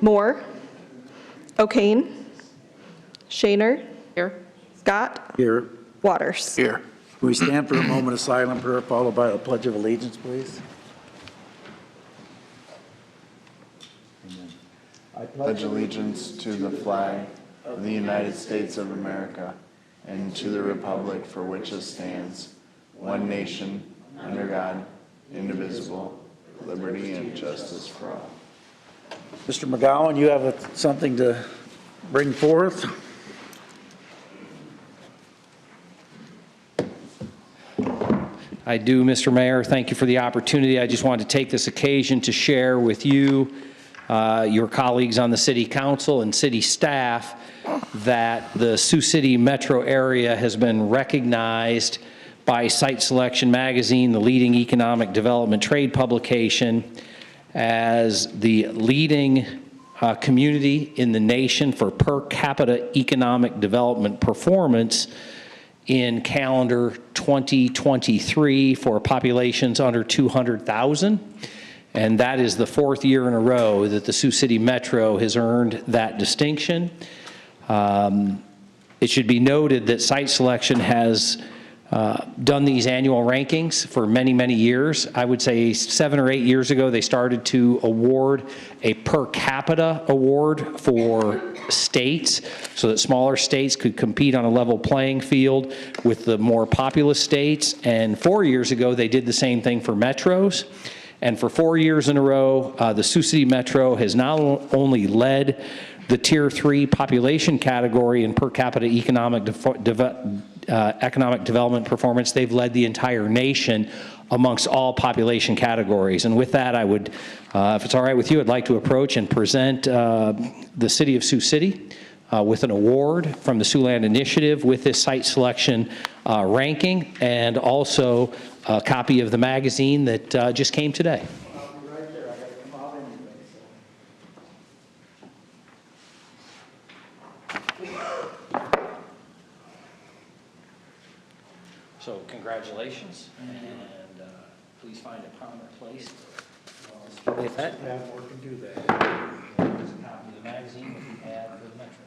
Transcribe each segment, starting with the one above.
Moore. O'Kane. Shaner. Here. Scott. Here. Waters. Here. We stand for a moment of silent prayer followed by the Pledge of Allegiance, please. Amen. I Pledge allegiance to the flag of the United States of America and to the republic for which it stands, one nation, under God, indivisible, with liberty and justice for all. Mr. McGowan, you have something to bring forth? I do, Mr. Mayor. Thank you for the opportunity. I just wanted to take this occasion to share with you, your colleagues on the City Council and City staff, that the Sioux City metro area has been recognized by Site Selection Magazine, the leading economic development trade publication, as the leading community in the nation for per capita economic development performance in calendar 2023 for populations under 200,000. And that is the 4th year in a row that the Sioux City Metro has earned that distinction. It should be noted that Site Selection has done these annual rankings for many, many years. I would say 7 or 8 years ago, they started to award a per capita award for states so that smaller states could compete on a level playing field with the more populous states. And 4 years ago, they did the same thing for metros. And for 4 years in a row, the Sioux City Metro has not only led the Tier 3 population category in per capita economic development performance, they've led the entire nation amongst all population categories. And with that, I would, if it's all right with you, I'd like to approach and present the City of Sioux City with an award from the Siouxland Initiative with this site selection ranking, and also a copy of the magazine that just came today. So congratulations, and please find a prominent place. With that, Work and do that. here's a copy of the magazine that we have for the Metro.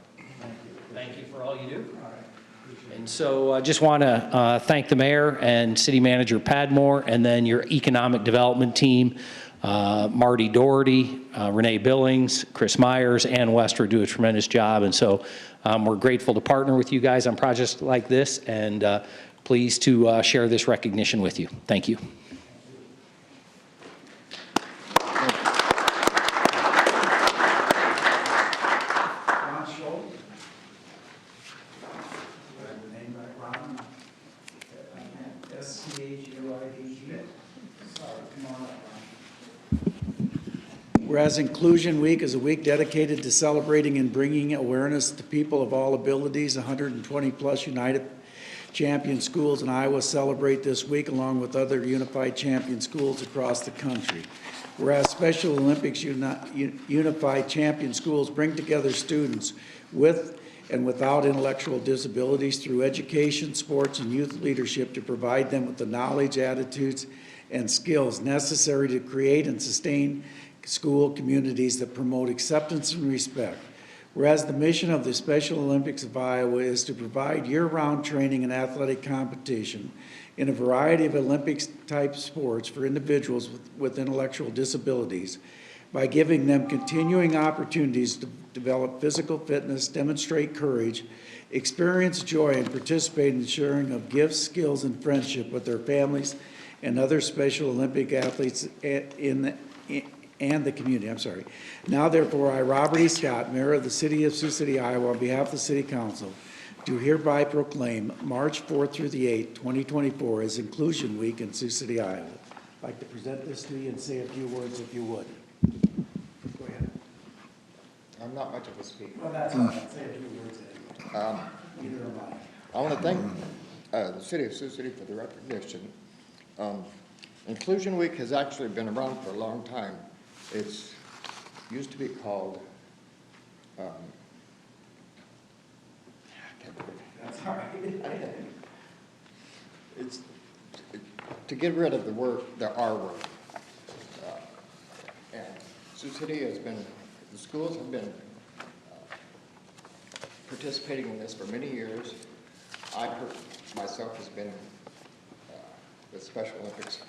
Thank you for all you do. And so I just want to thank the mayor and city manager Padmore, and then your economic development team, Marty Doherty, Renee Billings, Chris Myers, and Wester do a tremendous job. And so we're grateful to partner with you guys on projects like this, and pleased to share this recognition with you. Thank you. Whereas Inclusion Week is a week dedicated to celebrating and bringing awareness to people of all abilities, 120 plus United Champion Schools in Iowa celebrate this week along with other Unified Champion Schools across the country. Whereas Special Olympics Unified Champion Schools bring together students with and without intellectual disabilities through education, sports, and youth leadership to provide them with the knowledge, attitudes, and skills necessary to create and sustain school communities that promote acceptance and respect. Whereas the mission of the Special Olympics of Iowa is to provide year-round training and athletic competition in a variety of Olympics-type sports for individuals with intellectual disabilities by giving them continuing opportunities to develop physical fitness, demonstrate courage, experience joy, and participate in the sharing of gifts, skills, and friendship with their families and other Special Olympic athletes and the community. Now, therefore, I, Robert E. Scott, Mayor of the City of Sioux City, Iowa, on behalf of the City Council, do hereby proclaim March 4th through the 8th, 2024 as Inclusion Week in Sioux City, Iowa. I'd like to present this to you and say a few words if you would. Go ahead. I'm not much of a speaker. Well, that's all right. Say a few words anyway. Either am I want to thank the City of Sioux City for the recognition. Inclusion Week has actually been around for a long time. It's used to be called, That's all right. it's to get rid of the R word. And Sioux City has been the schools have been participating in this for many years. Myself has been with Special Olympics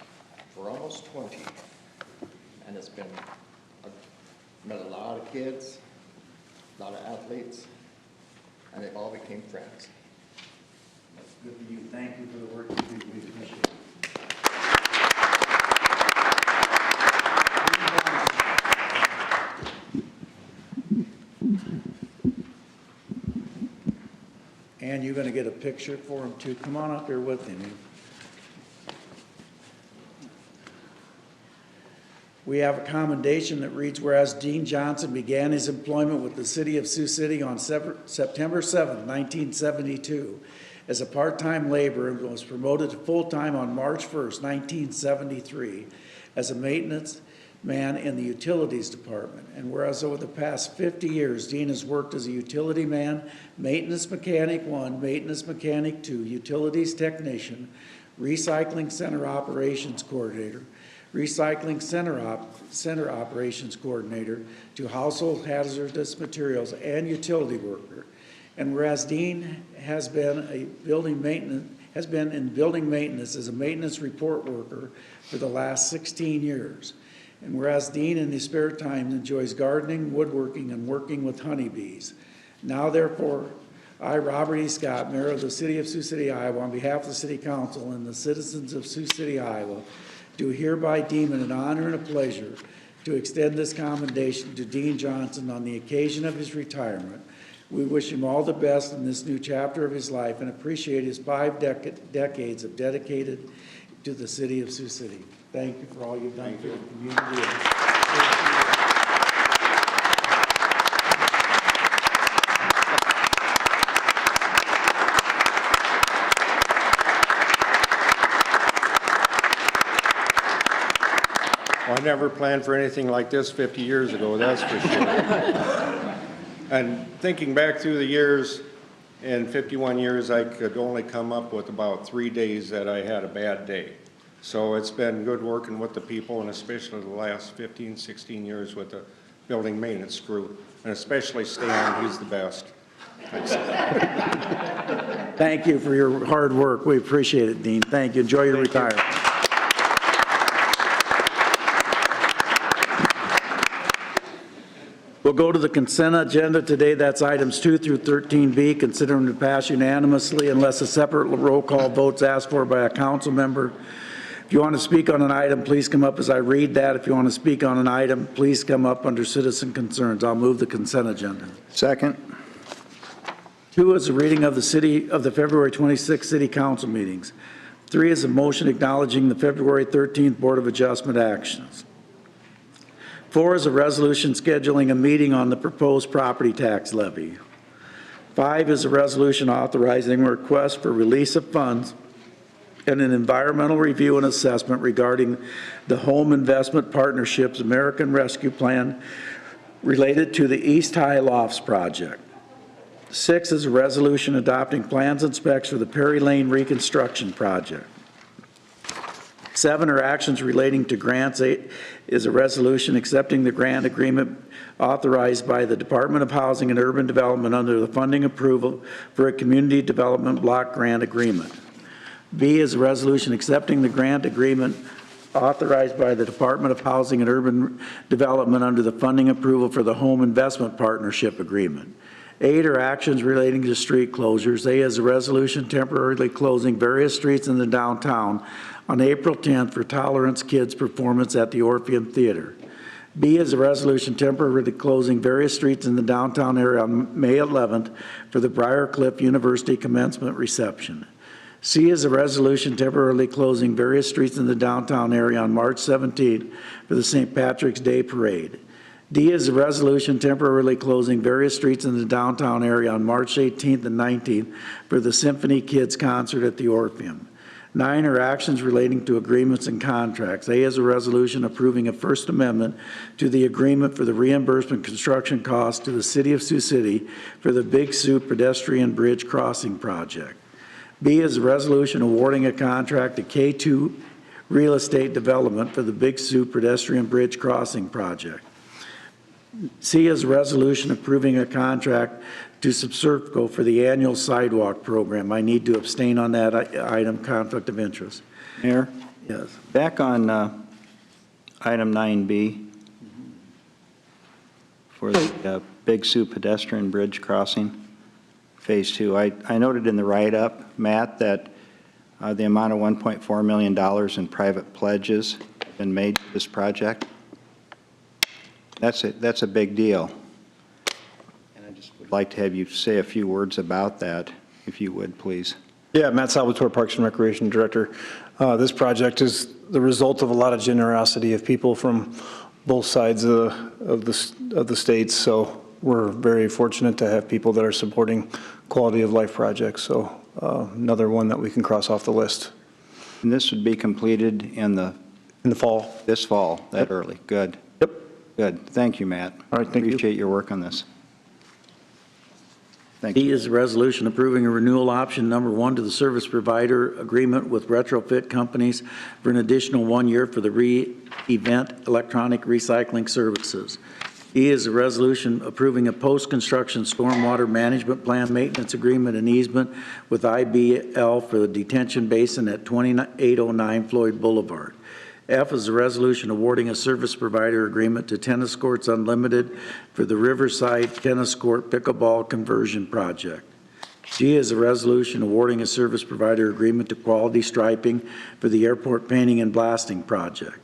for almost 20, and it's been, I've met a lot of kids, a lot of athletes, and they've all became friends. That's good for you. Thank you for the work you do. We appreciate it. And you're going to get a picture for him too. Come on up here with him. We have a commendation that reads, whereas Dean Johnson began his employment with the city of Sioux City on September 7, 1972, as a part-time laborer and was promoted to full-time on March 1, 1973, as a maintenance man in the utilities department. And whereas over the past 50 years, Dean has worked as a utility man, maintenance mechanic 1, maintenance mechanic 2, utilities technician, recycling center operations coordinator, recycling center operations coordinator, to household hazardous materials and utility worker. And whereas Dean has been in building maintenance as a maintenance report worker for the last 16 years. And whereas Dean in his spare time enjoys gardening, woodworking, and working with honeybees. Now therefore, I, Robert E. Scott, Mayor of the City of Sioux City, Iowa, on behalf of the City Council and the citizens of Sioux City, Iowa, do hereby deem it an honor and a pleasure to extend this commendation to Dean Johnson on the occasion of his retirement. We wish him all the best in this new chapter of his life and appreciate his 5 decades of dedicated to the City of Sioux City. Thank you for all you've done for the community. Well, I never planned for anything like this 50 years ago, that's for sure. And thinking back through the years, in 51 years, I could only come up with about 3 days that I had a bad day. So it's been good working with the people, and especially the last 15, 16 years with the building maintenance crew, and especially Stan, he's the best. Thanks. Thank you for your hard work. We appreciate it, Dean. Thank you. Enjoy your retirement. We'll go to the consent agenda today. That's items 2 through 13B. Consider them to pass unanimously unless a separate roll call vote's asked for by a council member. If you want to speak on an item, please come up as I read that. If you want to speak on an item, please come up under citizen concerns. I'll move the consent agenda. Second. 2 is a reading of the February 26th City Council meetings. 3 is a motion acknowledging the February 13th Board of Adjustment actions. 4 is a resolution scheduling a meeting on the proposed property tax levy. 5 is a resolution authorizing a request for release of funds and an environmental review and assessment regarding the Home Investment Partnership's American Rescue Plan related to the East High Lofts project. 6 is a resolution adopting plans and specs for the Perry Lane reconstruction project. 7 are actions relating to grants. 8 is a resolution accepting the grant agreement authorized by the Department of Housing and Urban Development under the funding approval for a community development block grant agreement. B is a resolution accepting the grant agreement authorized by the Department of Housing and Urban Development under the funding approval for the Home Investment Partnership agreement. 8 are actions relating to street closures. A is a resolution temporarily closing various streets in the downtown on April 10th for Tolerance Kids performance at the Orpheum Theater. B is a resolution temporarily closing various streets in the downtown area on May 11th for the Briarcliff University commencement reception. C is a resolution temporarily closing various streets in the downtown area on March 17th for the St. Patrick's Day Parade. D is a resolution temporarily closing various streets in the downtown area on March 18th and 19th for the Symphony Kids concert at the Orpheum. 9 are actions relating to agreements and contracts. A is a resolution approving a First Amendment to the agreement for the reimbursement construction costs to the City of Sioux City for the Big Sioux pedestrian bridge crossing project. B is a resolution awarding a contract to K2 Real Estate Development for the Big Sioux pedestrian bridge crossing project. C is a resolution approving a contract to Subservco for the annual sidewalk program. I need to abstain on that item, conflict of interest. Mayor, Yes. back on item 9B for the Big Sioux pedestrian bridge crossing, Phase 2. I noted in the write-up, Matt, that the amount of $1.4 million in private pledges have been made to this project. That's a big deal. And I just would like to have you say a few words about that, if you would, please. Yeah, Matt Salvatore, Parks and Recreation Director. This project is the result of a lot of generosity of people from both sides of the states. So we're very fortunate to have people that are supporting quality of life projects. So another one that we can cross off the list. And this would be completed in the fall. this fall, that early. Good. Yep. Good. Thank you, Matt. All right, thank you. Appreciate your work on this. Thank you. D is a resolution approving a renewal option number 1 to the service provider agreement with retrofit companies for an additional 1 year for the re-event electronic recycling services. E is a resolution approving a post-construction stormwater management plan maintenance agreement and easement with IBL for the detention basin at 2809 Floyd Boulevard. F is a resolution awarding a service provider agreement to Tennis Courts Unlimited for the Riverside Tennis Court Pickleball Conversion Project. G is a resolution awarding a service provider agreement to Quality Striping for the Airport Painting and Blasting Project.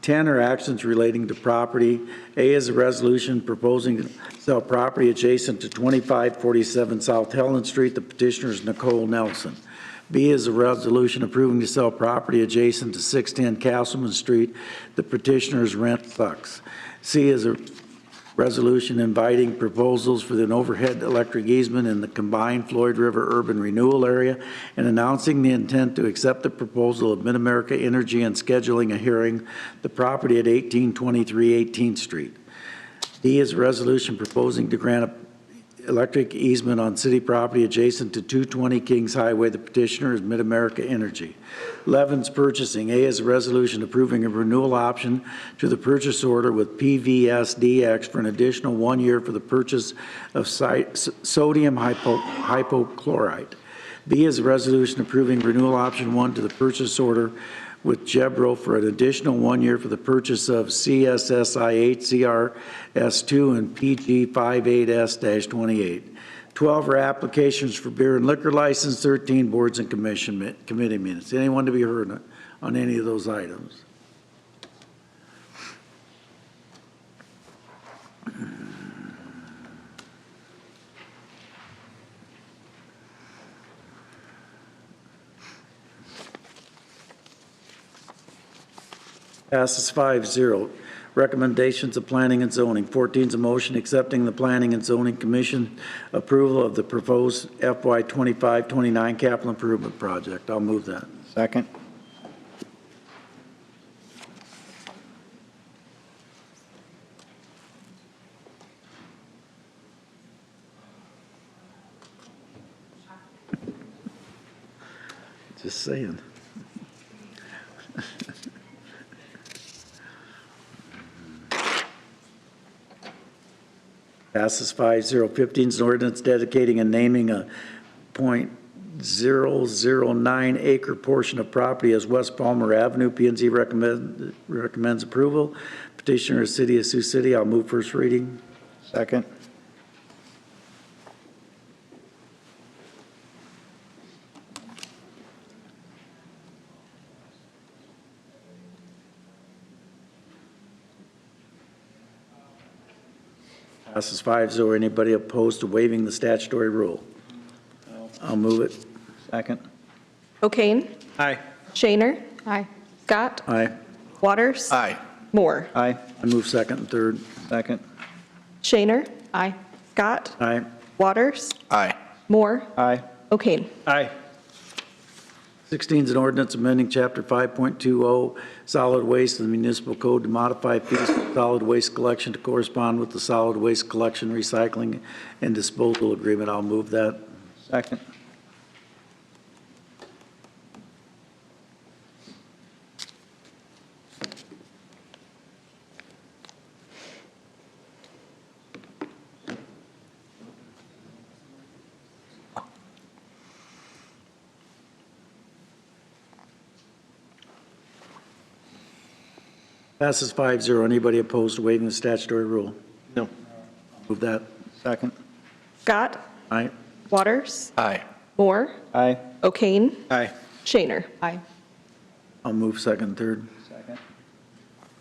10 are actions relating to property. A is a resolution proposing to sell property adjacent to 2547 South Helen Street. The petitioner is Nicole Nelson. B is a resolution approving to sell property adjacent to 610 Castleman Street. The petitioner is Rent Bucks. C is a resolution inviting proposals for an overhead electric easement in the combined Floyd River urban renewal area and announcing the intent to accept the proposal of Mid-America Energy and scheduling a hearing the property at 1823 18th Street. D is a resolution proposing to grant a electric easement on city property adjacent to 220 Kings Highway. The petitioner is Mid-America Energy. 11 is purchasing. A is a resolution approving a renewal option to the purchase order with PVSDX for an additional 1 year for the purchase of sodium hypochlorite. B is a resolution approving renewal option 1 to the purchase order with Jebro for an additional 1 year for the purchase of CSSI8, CRS2, and PG58S-28. 12 are applications for beer and liquor license, 13 boards and committee minutes. Anyone to be heard on any of those items? Passes 5-0. Recommendations of Planning and Zoning. 14 is a motion accepting the Planning and Zoning Commission approval of the proposed FY 25-29 capital improvement project. I'll move that. Second. Just saying. Passes 5-0. 15 is an ordinance dedicating and naming a .009 acre portion of property as West Palmer Avenue. P&Z recommends approval. Petitioner is City of Sioux City. I'll move first reading. Second. Passes 5-0. Anybody opposed to waiving the statutory rule? I'll move it. Second. O'Kane. Aye. Shaner. Aye. Scott. Aye. Waters. Aye. Moore. Aye. I move second and third. Second. Shaner. Aye. Scott. Aye. Waters. Aye. Moore. Aye. O'Kane. Aye. 16 is an ordinance amending Chapter 5.20 Solid Waste of the Municipal Code to modify fees for solid waste collection to correspond with the solid waste collection, recycling, and disposal agreement. I'll move that. Second. Passes 5-0. Anybody opposed to waiving the statutory rule? No. Move that. Second. Scott. Aye. Waters. Aye. Moore. Aye. O'Kane. Aye. Shaner. Aye. I'll move second, third. Second.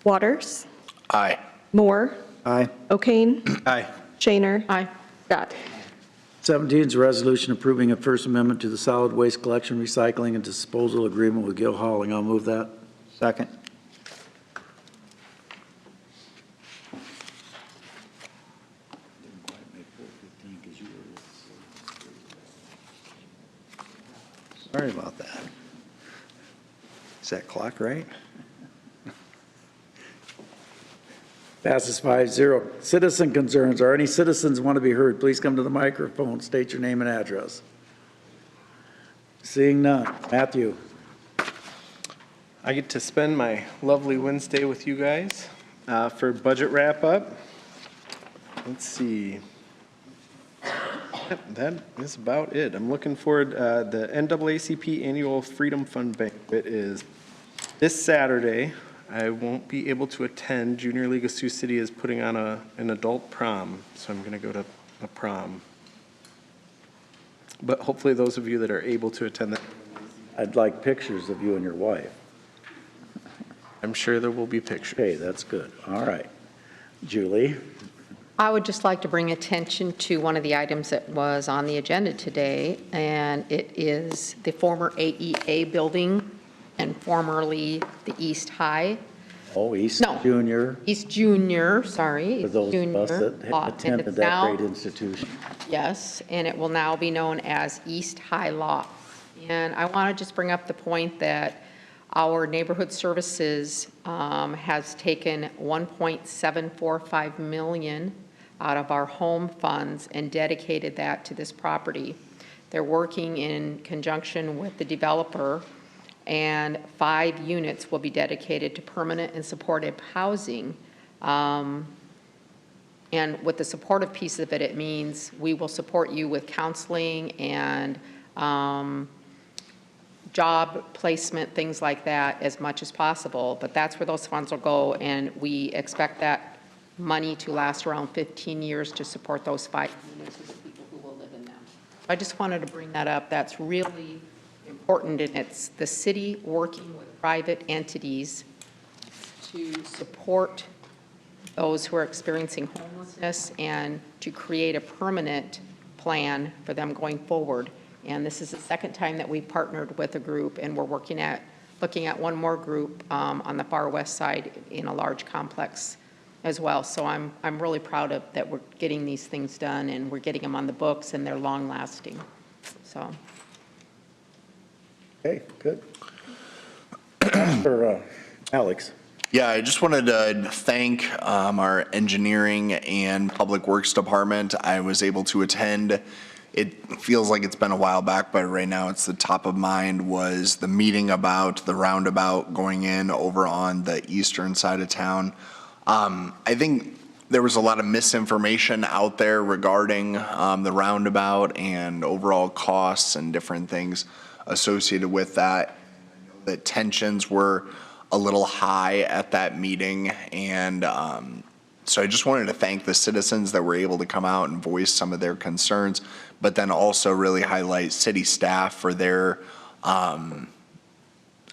Waters. Aye. Moore. Aye. O'Kane. Aye. Shaner. Aye. Scott. 17 is a resolution approving a First Amendment to the solid waste collection, recycling, and disposal agreement with Gill Hauling. I'll move that. Second. Sorry about that. Is that clock right? Passes 5-0. Citizen concerns. Are any citizens want to be heard? Please come to the microphone. State your name and address. Seeing none. Matthew. I get to spend my lovely Wednesday with you guys for budget wrap-up. Let's see. Yep, that is about it. I'm looking forward, the NAACP Annual Freedom Fund Banquet is this Saturday. I won't be able to attend. Junior League of Sioux City is putting on an adult prom, so I'm going to go to a prom. But hopefully those of you that are able to attend that, I'd like pictures of you and your wife. I'm sure there will be pictures. Okay, that's good. All right. Julie. I would just like to bring attention to one of the items that was on the agenda today, and it is the former AEA building and formerly the East High. Oh, East No. Junior. East Junior, sorry. For East those of us Junior that Law. And attended it's that now- great institution. Yes, and it will now be known as East High Law. And I want to just bring up the point that our neighborhood services has taken $1.745 million out of our home funds and dedicated that to this property. They're working in conjunction with the developer, and 5 units will be dedicated to permanent and supportive housing. And with the supportive piece of it, it means we will support you with counseling and job placement, things like that, as much as possible. But that's where those funds will go, and we expect that money to last around 15 years to support those 5 units of the people who will live in them. I just wanted to bring that up. That's really important, and it's the city working with private entities to support those who are experiencing homelessness and to create a permanent plan for them going forward. And this is the second time that we've partnered with a group, and we're looking at one more group on the far west side in a large complex as well. So I'm really proud of that we're getting these things done, and we're getting them on the books, and they're long lasting. So. Okay, good. For Alex. Yeah, I just wanted to thank our engineering and public works department. I was able to attend. It feels like it's been a while back, but right now it's the top of mind, was the meeting about the roundabout going in over on the eastern side of town. I think there was a lot of misinformation out there regarding the roundabout and overall costs and different things associated with that. That tensions were a little high at that meeting, and so I just wanted to thank the citizens that were able to come out and voice some of their concerns, but then also really highlight city staff for their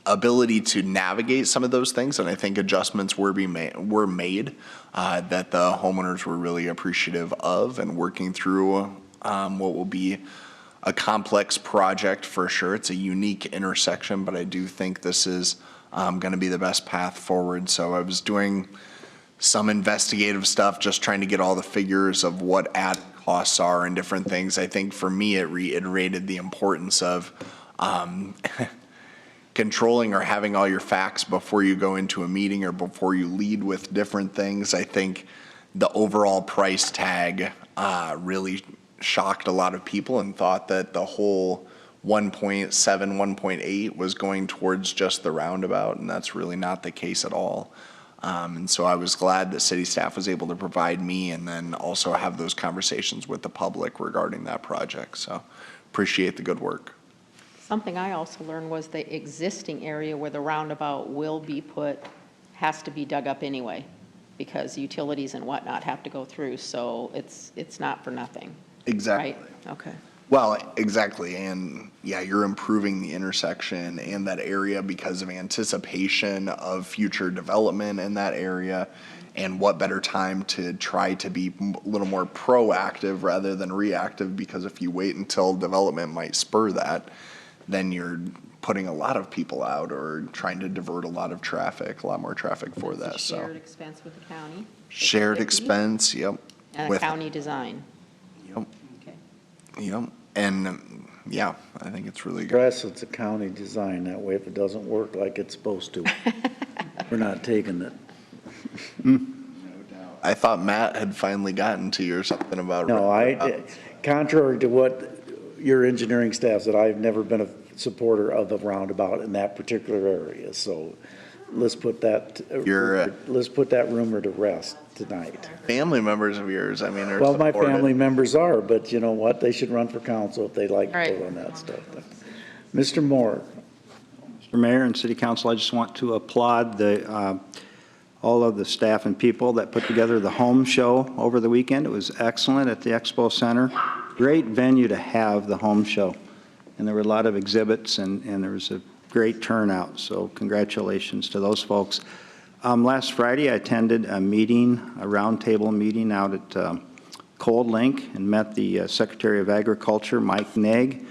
ability to navigate some of those things, and I think adjustments were made that the homeowners were really appreciative of, and working through what will be a complex project for sure. It's a unique intersection, but I do think this is going to be the best path forward. So I was doing some investigative stuff, just trying to get all the figures of what added costs are and different things. I think for me, it reiterated the importance of controlling or having all your facts before you go into a meeting or before you lead with different things. I think the overall price tag really shocked a lot of people and thought that the whole 1.7, 1.8 was going towards just the roundabout, and that's really not the case at all. And so I was glad that city staff was able to provide me and then also have those conversations with the public regarding that project. So appreciate the good work. Something I also learned was the existing area where the roundabout will be put has to be dug up anyway, because utilities and whatnot have to go through, so it's not for nothing, Exactly. right? Okay. Well, exactly. And yeah, you're improving the intersection and that area because of anticipation of future development in that area. And what better time to try to be a little more proactive rather than reactive? Because if you wait until development might spur that, then you're putting a lot of people out or trying to divert a lot of traffic, a lot more traffic for that. It's a So shared expense with the county. shared 50/50, expense, yep. And a With- county design. Yep, Okay. yep. And yeah, I think it's really good. Stress, it's a county design. That way if it doesn't work like it's supposed to, we're not taking it. I thought Matt had finally gotten to you or something about. No, contrary to what your engineering staff said, I've never been a supporter of the roundabout in that particular area. So let's put that, let's put that rumor to rest tonight. Family members of yours, I mean, are Well, my supportive. family members are, but you know what? They should run for council if they like to All right. vote on that stuff. Mr. Moore, Mr. Mayor and City Council, I just want to applaud all of the staff and people that put together the home show over the weekend. It was excellent at the Expo Center. Great venue to have the home show. And there were a lot of exhibits, and there was a great turnout, so congratulations to those folks. Last Friday, I attended a meeting, a roundtable meeting out at Cold Link, and met the Secretary of Agriculture, Mike Negg,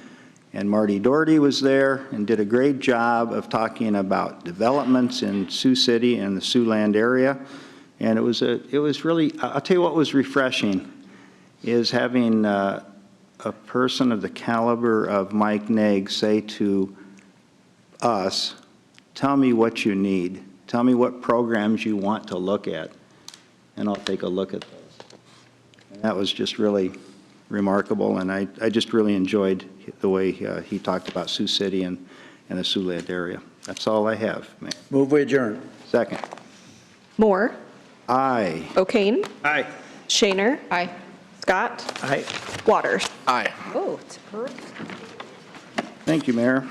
and Marty Doherty was there and did a great job of talking about developments in Sioux City and the Siouxland area. And it was really, I'll tell you what was refreshing, is having a person of the caliber of Mike Negg say to us, tell me what you need. Tell me what programs you want to look at, and I'll take a look at those. And that was just really remarkable, and I just really enjoyed the way he talked about Sioux City and the Siouxland area. That's all I have, Mayor. move we adjourn. Second. Moore, Aye. O'Kane, Aye. Shaner, Aye. Scott, Aye. Waters. Aye. Oh, it's perfect. Thank you, Mayor.